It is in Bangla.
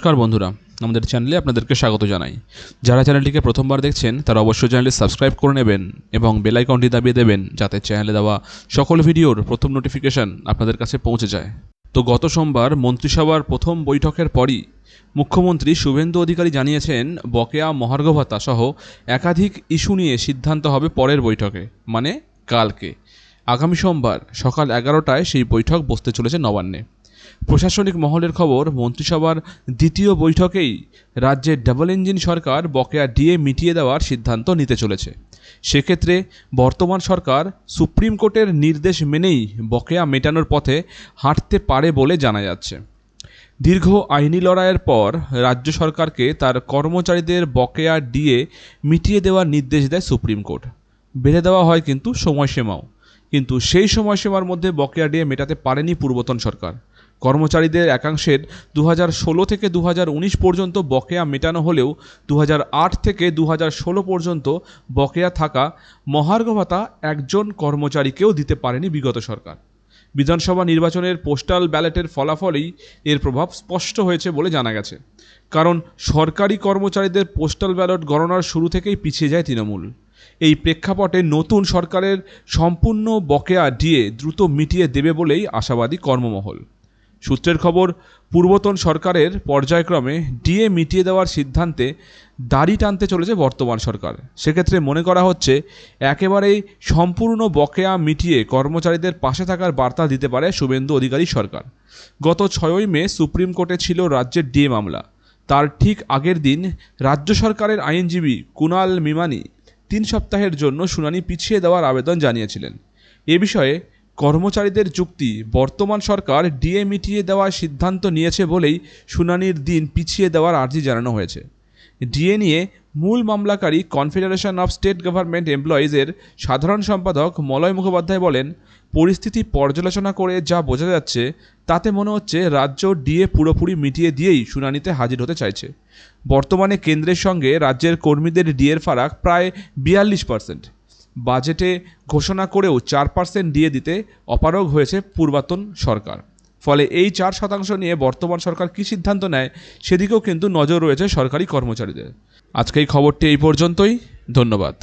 নমস্কার বন্ধুরা, আমাদের চ্যানেলে আপনাদেরকে স্বাগত জানাই। যারা চ্যানেলটিকে প্রথমবার দেখছেন তারা অবশ্যই চ্যানেলটি সাবস্ক্রাইব করে নেবেন এবং বেল আইকনটি দাবিয়ে দেবেন যাতে চ্যানেলে দেওয়া সকল ভিডিওর প্রথম নোটিফিকেশন আপনাদের কাছে পৌঁছে যায়। তো গত সোমবার মন্ত্রিসভার প্রথম বৈঠকের পরই মুখ্যমন্ত্রী শুভেন্দু অধিকারী জানিয়েছেন বকেয়া মহার্ঘ ভাতা সহ একাধিক ইস্যু নিয়ে সিদ্ধান্ত হবে পরের বৈঠকে, মানে কালকে। আগামী সোমবার সকাল 11টায় সেই বৈঠক বসতে চলেছে নবান্নে। প্রশাসনিক মহলের খবর, মন্ত্রিসভার দ্বিতীয় বৈঠকেই রাজ্যের ডাবল ইঞ্জিন সরকার বকেয়া ডিএ মিটিয়ে দেওয়ার সিদ্ধান্ত নিতে চলেছে। সেক্ষেত্রে বর্তমান সরকার সুপ্রিম কোর্টের নির্দেশ মেনেই বকেয়া মেটানোর পথে হাঁটতে পারে বলে জানা যাচ্ছে। দীর্ঘ আইনি লড়াইয়ের পর রাজ্য সরকারকে তার কর্মচারীদের বকেয়া ডিএ মিটিয়ে দেওয়ার নির্দেশ দেয় সুপ্রিম কোর্ট। বেঁধে দেওয়া হয় কিন্তু সময়সীমাও, কিন্তু সেই সময়সীমার মধ্যে বকেয়া ডিএ মেটাতে পারেনি পূর্বতন সরকার। কর্মচারীদের একাংশের 2016 থেকে 2019 পর্যন্ত বকেয়া মেটানো হলেও 2008 থেকে 2016 পর্যন্ত বকেয়া থাকা মহার্ঘ ভাতা একজন কর্মচারীকেও দিতে পারেনি বিগত সরকার। বিধানসভা নির্বাচনের পোস্টাল ব্যালটের ফলাফলেই এর প্রভাব স্পষ্ট হয়েছে বলে জানা গেছে। কারণ সরকারি কর্মচারীদের পোস্টাল ব্যালট গণনার শুরু থেকেই পিছিয়ে যায় তৃণমূল। এই প্রেক্ষাপটে নতুন সরকারের সম্পূর্ণ বকেয়া ডিএ দ্রুত মিটিয়ে দেবে বলেই আশাবাদী কর্মমহল। সূত্রের খবর, পূর্বতন সরকারের পর্যায়ক্রমে ডিএ মিটিয়ে দেওয়ার সিদ্ধান্তে দাড়ি টানতে চলেছে বর্তমান সরকার। সেক্ষেত্রে মনে করা হচ্ছে একেবারেই সম্পূর্ণ বকেয়া মিটিয়ে কর্মচারীদের পাশে থাকার বার্তা দিতে পারে শুভেন্দু অধিকারী সরকার। গত 6ই মে সুপ্রিম কোর্টে ছিল রাজ্যের ডিএ মামলা। তার ঠিক আগের দিন রাজ্য সরকারের আইনজীবী কুণাল মিমানি 3 সপ্তাহের জন্য শুনানি পিছিয়ে দেওয়ার আবেদন জানিয়েছিলেন। এ বিষয়ে কর্মচারীদের যুক্তি, বর্তমান সরকার ডিএ মিটিয়ে দেওয়ার সিদ্ধান্ত নিয়েছে বলেই শুনানির দিন পিছিয়ে দেওয়ার আর্জি জানানো হয়েছে। ডিএ নিয়ে মূল মামলাকারী কনফেডারেশন অফ স্টেট গভর্নমেন্ট এমপ্লয়িজের সাধারণ সম্পাদক মলয় মুখোপাধ্যায় বলেন, পরিস্থিতি পর্যালোচনা করে যা বোঝা যাচ্ছে তাতে মনে হচ্ছে রাজ্য ডিএ পুরোপুরি মিটিয়ে দিয়েই শুনানিতে হাজির হতে চাইছে। বর্তমানে কেন্দ্রের সঙ্গে রাজ্যের কর্মীদের ডিএর ফারাক প্রায় 42%। বাজেটে ঘোষণা করেও 4% ডিএ দিতে অপারগ হয়েছে পূর্বতন সরকার। ফলে এই 4% নিয়ে বর্তমান সরকার কী সিদ্ধান্ত নেয় সেদিকেও কিন্তু নজর রয়েছে সরকারি কর্মচারীদের। আজকে এই খবরটি এই পর্যন্তই। ধন্যবাদ।